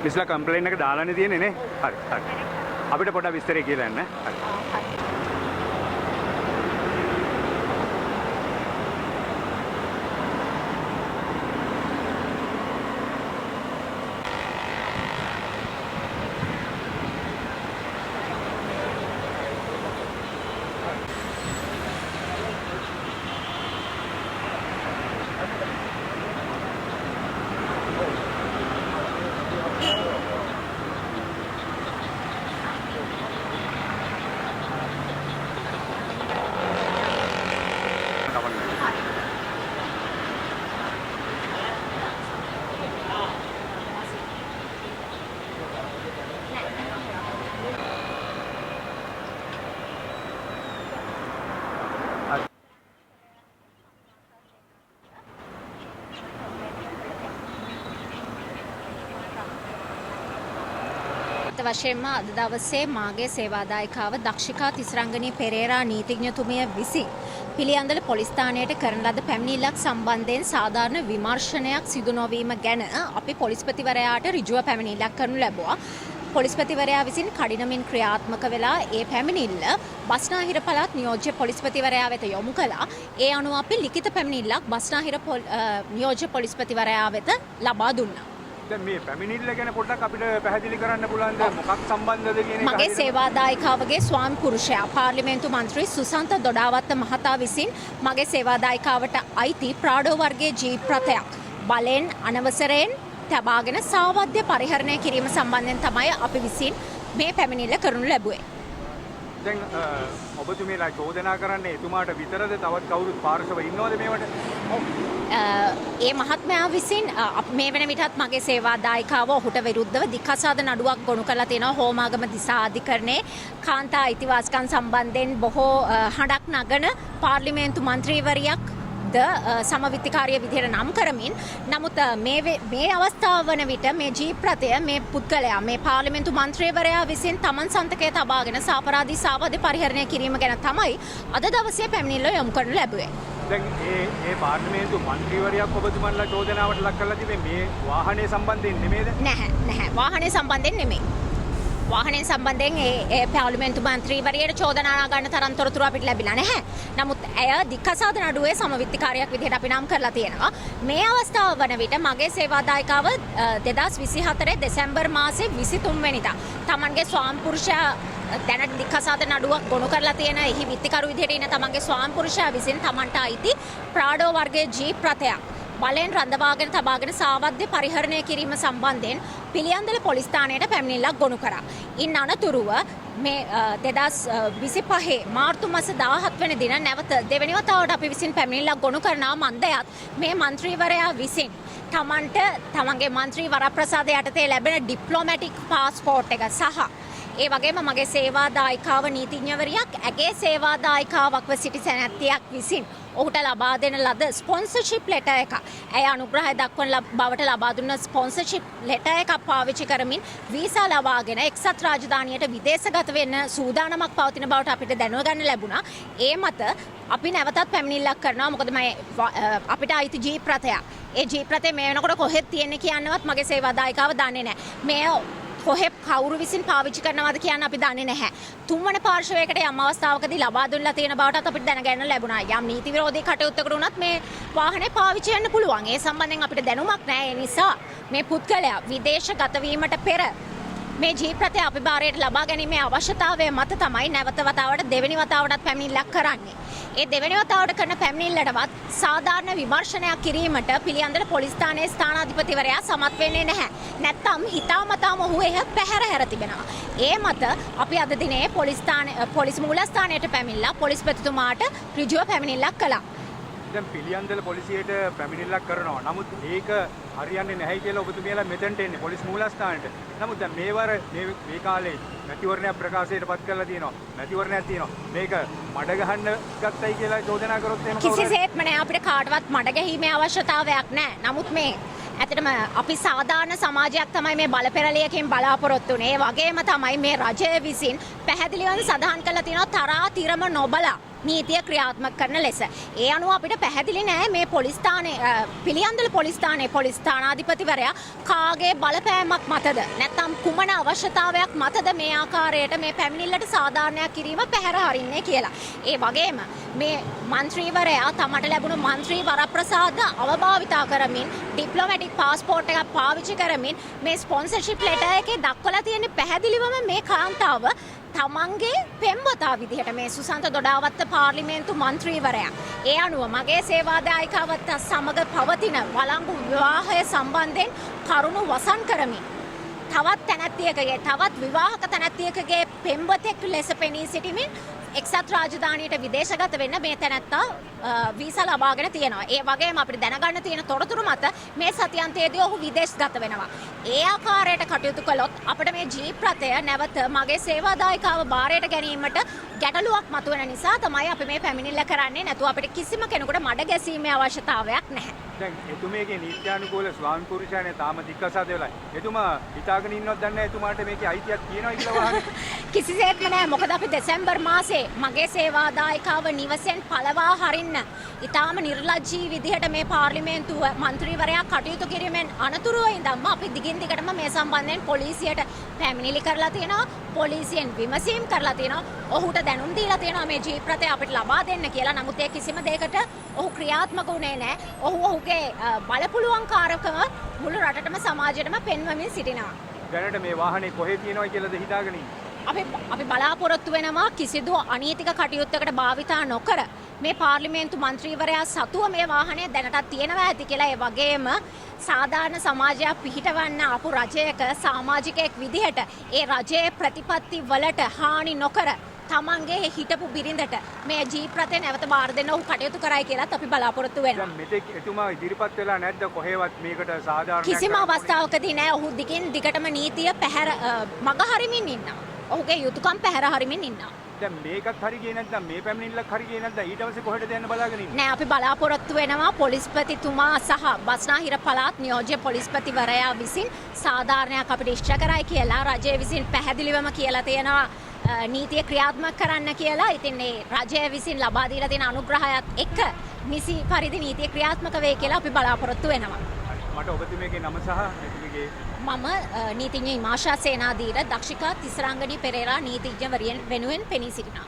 ඔෆිස්ලා complain එක දාලානේ තියෙන්නේ නේ. හරි හරි. අපිට පොඩ්ඩක් විස්තරය කියලා යන්න. හරි. වශයෙන්ම අද දවසේ මාගේ සේවාදායිකාව දක්ෂිකා තිස්රංගනී පෙරේරා නීතිඥතුමිය විසින් පිළියන්දල පොලිස් ස්ථානයට කරන ලද පැමිණිල්ලක් සම්බන්ධයෙන් සාධාරණ විමර්ශනයක් සිදු නොවීම ගැන අපි පොලිස්පතිවරයාට ඍජුව පැමිණිල්ලක් කරනු ලැබුවා. පොලිස්පතිවරයා විසින් කඩිනමින් ක්‍රියාත්මක වෙලා ඒ පැමිණිල්ල බස්නාහිර පළාත් නියෝජ්‍ය පොලිස්පතිවරයා වෙත යොමු කළා. ඒ අනුව අපි ලිඛිත පැමිණිල්ලක් බස්නාහිර නියෝජ්‍ය පොලිස්පතිවරයා වෙත ලබා දුන්නා. දැන් මේ පැමිණිල්ල ගැන පොඩ්ඩක් අපිට පැහැදිලි කරන්න පුළුවන්ද මොකක් සම්බන්ධද කියන එක? මගේ සේවාදායිකාවගේ ස්වාමි පුරුෂයා පාර්ලිමේන්තු මන්ත්‍රී සුසන්ත දොඩාවත්ත මහතා විසින් මගේ සේවාදායිකාවට අයිති ප්‍රාඩෝ වර්ගයේ ජීප් රථයක් බලෙන් අනවසරයෙන් තබාගෙන සාවද්‍ය පරිහරණය කිරීම සම්බන්ධයෙන් තමයි අපි විසින් මේ පැමිණිල්ල කරනු ලැබුවේ. දැන් ඔබතුමීලා චෝදනා කරන්නේ එතුමාට විතරද තවත් කවුරුත් පාර්ශව ඉන්නවද මේවට? ඒ මහත්මයා විසින් මේ වෙන විටත් මගේ සේවාදායිකාව ඔහුට විරුද්ධව දික්කසාද නඩුවක් ගොනු කරලා තියෙනවා හෝමාගම දිසා අධිකරණයේ කාන්තා අයිතිවාසිකම් සම්බන්ධයෙන් බොහෝ හඬක් නගන පාර්ලිමේන්තු මන්ත්‍රීවරියක් ද සමවිත්තිකාරිය විදිහට නම් කරමින් නමුත් මේ අවස්ථාව වන විට මේ ජීප් රථය මේ පුද්ගලයා මේ පාර්ලිමේන්තු මන්ත්‍රීවරයා විසින් තමන් සන්තකය තබාගෙන සාපරාධී සාවද්‍ය පරිහරණය කිරීම ගැන තමයි අද දවසේ පැමිණිල්ල යොමු කරනු ලැබුවේ. දැන් ඒ පාර්ලිමේන්තු මන්ත්‍රීවරයාක් ඔබතුමන්ලා චෝදනාවට ලක් කරලා තිබේ මේ වාහනේ සම්බන්ධයෙන් නෙමෙයිද? නැහැ වාහනේ සම්බන්ධයෙන් නෙමෙයි. වාහනේ සම්බන්ධයෙන් ඒ පාර්ලිමේන්තු මන්ත්‍රීවරියට චෝදනා ගන්න තරම් තොරතුරු අපිට ලැබිලා නැහැ. නමුත් ඇය දික්කසාද නඩුවේ සමවිත්තිකාරියක් විදිහට අපි නම් කරලා තියෙනවා. මේ අවස්ථාව වන විට මගේ සේවාදායිකාව 2024 දෙසැම්බර් මාසේ 23 වෙනිදා තමන්ගේ ස්වාමිපුරුෂයා දැනට දික්කසාද නඩුවක් ගොනු කරලා තියෙන එහි විත්තිකරු විදිහට ඉන්න තමන්ගේ ස්වාමිපුරුෂයා විසින් තමන්ට අයිති ප්‍රාඩෝ වර්ගයේ ජීප් රථයක් බලෙන් රඳවාගෙන තබාගෙන සාවද්‍ය පරිහරණය කිරීම සම්බන්ධයෙන් පිළියන්දල පොලිස් ස්ථානයට පැමිණිල්ලක් ගොනු කරා. ඉන් අනතුරුව මේ 2025 මාර්තු මාස 17 වෙනි දින නැවත දෙවැනි වතාවට අපි විසින් පැමිණිල්ලක් ගොනු කරනා මන්දයත් මේ මන්ත්‍රීවරයා විසින් තමන්ගේ මන්ත්‍රී වරප්‍රසාද යටතේ ලැබෙන ඩිප්ලොමැටික් පාස්පෝර්ට් එක සහ ඒ වගේම මගේ සේවාදායිකාව නීතිඥවරියක් ඇගේ සේවාදායිකාවක්ව සිටි සැනැත්තියක් විසින් ඔහුට ලබා දෙන ලද ස්පොන්සර්ෂිප් ලෙටර් එක ඇය අනුග්‍රහය දක්වන බවට ලබා දුන්න ස්පොන්සර්ෂිප් ලෙටර් එකක් පාවිච්චි කරමින් වීසා ලබාගෙන එක්සත් රාජධානියට විදේශගත වෙන්න සූදානමක් පවතින බවට අපිට දැනගන්න ලැබුණා. ඒ මත අපි නැවතත් පැමිණිල්ලක් කරනවා. මොකද අපිට අයිති ජීප් රථයක්. ඒ ජීප් රථය මේ වෙනකොට කොහෙද තියෙන්නේ කියන්නවත් මගේ සේවාදායිකාව දන්නේ නැහැ. මේ කොහෙ කවුරු විසින් පාවිච්චි කරනවද කියන්න අපි දන්නේ නැහැ. තුන්වන පාර්ශවයකට යම් අවස්ථාවකදී ලබා දුන්නා තියෙන බවටත් අපිට දැනගන්න ලැබුණා. යම් නීති විරෝධී කටයුත්තකට උනත් මේ වාහනේ පාවිච්චි වෙන්න පුළුවන්. ඒ සම්බන්ධයෙන් අපිට දැනුමක් නැහැ. ඒ නිසා මේ පුද්ගලයා විදේශගත වීමට පෙර මේ ජීප් රථය අපි භාරයට ලබා ගැනීමේ අවශ්‍යතාවය මත තමයි නැවත වතාවට දෙවෙනි වතාවටත් පැමිණිල්ලක් කරන්නේ. ඒ දෙවෙනි වතාවට කරන පැමිණිල්ලටවත් සාධාරණ විමර්ශනයක් කිරීමට පිළියන්දල පොලිස් ස්ථානයේ ස්ථානාධිපතිවරයා සමත් වෙන්නේ නැහැ. නැත්තම් හිතාමතාම ඔහු එහ පැහැර හැර තිබෙනවා. ඒ මත අපි අද දිනේ පොලිස් මූලස්ථානයට පැමිණලා පොලිස්පතිතුමාට ඍජුව පැමිණිල්ලක් කළා. දැන් පිළියන්දල පොලිසියට පැමිණිල්ලක් කරනවා. නමුත් ඒක හරියන්නේ නැහැ කියලා ඔබතුමියලා මෙතනට එන්නේ පොලිස් මූලස්ථානයට. නමුත් දැන් මේ කාලේ මැතිවරණයක් ප්‍රකාශයට පත් කරලා තියෙනවා. මැතිවරණයක් තියෙනවා. මේක මඩ ගහන්න ගත්තයි කියලා චෝදනා කරොත් එහෙම කිසිසේත්ම නෑ. අපිට කාටවත් මඩ ගැහිීමේ අවශ්‍යතාවයක් නෑ. නමුත් මේ ඇත්තටම අපි සාධාරණ සමාජයක් තමයි මේ බලපෙරළියකින් බලාපොරොත්තු වෙන්නේ. ඒ වගේම තමයි මේ රජය විසින් පැහැදිලිවම සඳහන් කරලා තියෙනවා තරා තිරම නොබලා නීතිය ක්‍රියාත්මක කරන ලෙස. ඒ අනුව අපිට පැහැදිලි නෑ මේ පොලිස් ස්ථානයේ පිළියන්දල පොලිස් ස්ථානයේ පොලිස් ස්ථානාධිපතිවරයා කාගේ බලපෑමක් මතද නැත්නම් කුමන අවශ්‍යතාවයක් මතද මේ ආකාරයට මේ පැමිණිල්ලට සාධාරණයක් කිරීම පැහැර හරින්නේ කියලා. ඒ වගේම මේ മന്ത്രിවරයා තමට ලැබුණු മന്ത്രി වරප්‍රසාද අවභාවිතා කරමින් ඩිප්ලොමැටික් පාස්පෝර්ට් එකක් පාවිච්චි කරමින් මේ ස්පොන්සර්ෂිප් ලෙටර් එකේ දක්වලා තියෙන පැහැදිලිවම මේ කාන්තාව තමන්ගේ පෙම්වතා විදිහට මේ සුසන්ත දොඩාවත්ත පාර්ලිමේන්තු මන්ත්‍රීවරයා. ඒ අනුව මගේ සේවාදායකවත්ත සමග පවතින වළංගු විවාහය සම්බන්ධයෙන් කරුණු වසන් කරමින් තවත් තැනැත්තියකගේ තවත් විවාහක තැනැත්තියකගේ පෙම්වතෙක් ලෙස පෙනී සිටිමින් එක්සත් රාජධානියට විදේශගත වෙන්න මේ තැනැත්තා වීසා ලබාගෙන තියෙනවා. ඒ වගේම අපිට දැනගන්න තියෙන තොරතුරු මත මේ සතියන්තයේදී ඔහු විදේශගත වෙනවා. ඒ ආකාරයට කටයුතු කළොත් අපිට මේ ජීප් රථය නැවත මගේ සේවාදායකාව බාරයට ගැනීමට ගැටලුවක් මතුවෙන නිසා තමයි අපි මේ පැමිණිල්ල කරන්නේ. නැතුව අපිට කිසිම කෙනෙකුට මඩ ගැසීමේ අවශ්‍යතාවයක් නැහැ. දැන් එතුමියගේ නීත්‍යානුකූල ස්වාමි පුරුෂයානේ තාම දික්කසාද වෙලා. එතුමා හිතාගෙන ඉන්නවද දන්නේ නැහැ එතුමාට මේකේ අයිතියක් තියෙනවා කියලා වහන්නේ. කිසිසේත්ම නැහැ. මොකද අපි දෙසැම්බර් මාසේ මගේ සේවාදායකාව නිවසෙන් පළවා හරින්න ඉතාම නිර්ලජ්ජී විදිහට මේ පාර්ලිමේන්තුව මන්ත්‍රීවරයා කටයුතු කිරීමෙන් අනතුරුව ඉඳන්ම අපි දිගින් දිගටම මේ සම්බන්ධයෙන් පොලිසියට පැමිණිලි කරලා තියෙනවා. පොලිසියෙන් විමසීම් කරලා තියෙනවා. ඔහුට දැනුම් දීලා තියෙනවා මේ ජීප් රථය අපිට ලබා දෙන්න කියලා. නමුත් ඒ කිසිම දෙයකට ඔහු ක්‍රියාත්මක වුණේ නැහැ. ඔහු ඔහුගේ බලපුලුවන්කාරකම මුළු රටටම සමාජයටම පෙන්වමින් සිටිනවා. දැනට මේ වාහනේ කොහෙ තියෙනවයි කියලාද හිතාගෙන ඉන්නේ? අපි බලාපොරොත්තු වෙනවා කිසිදු අනීතික කටයුත්තකට භාවිතා නොකර මේ පාර්ලිමේන්තු මන්ත්‍රීවරයා සතුව මේ වාහනය දැනටත් තියෙනවා ඇති කියලා. ඒ වගේම සාධාරණ සමාජයක් පිහිටවන්න ආපු රජයක සමාජිකයෙක් විදිහට ඒ රජයේ ප්‍රතිපත්ති වලට හානි නොකර තමන්ගේ හිටපු බිරිඳට මේ ජීප් රථය නැවත බාර දෙන්න ඔහු කටයුතු කරයි කියලාත් අපි බලාපොරොත්තු වෙනවා. දැන් මෙතෙක් එතුමා ඉදිරිපත් වෙලා නැද්ද කොහෙවත් මේකට සාධාරණයක්? කිසිම අවස්ථාවකදී නෑ. ඔහු දිගින් දිගටම නීතිය පැහැර මග හරිමින් ඉන්නවා. ඔහුගේ යුතුයකම් පැහැර හරිමින් ඉන්නවා. දැන් මේකත් හරි ගියේ නැත්නම් මේ පැමිණිල්ලක් හරි ගියේ නැත්නම් ඊට පස්සේ කොහෙටද යන්න බලාගෙන ඉන්නේ? නෑ අපි බලාපොරොත්තු වෙනවා පොලිස්පතිතුමා සහ බස්නාහිර පළාත් නියෝජ්‍ය පොලිස්පතිවරයා විසින් සාධාරණයක් අපිට ඉෂ්ට කරයි කියලා. රජය විසින් පැහැදිලිවම කියලා තියෙනවා නීතිය ක්‍රියාත්මක කරන්න කියලා. ඉතින් මේ රජය විසින් ලබා දීලා තියෙන අනුග්‍රහයත් එක්ක නිසි පරිදි නීතිය ක්‍රියාත්මක වෙයි කියලා අපි බලාපොරොත්තු වෙනවා. මට ඔබතුමියගේ නම සහ එතුමියගේ මම නීතිඥ ඉමාෂා සේනාධීර දක්ෂිකා තිසරංගනී පෙරේරා නීතිඥවරියන් වෙනුවෙන් පෙනී සිටිනවා.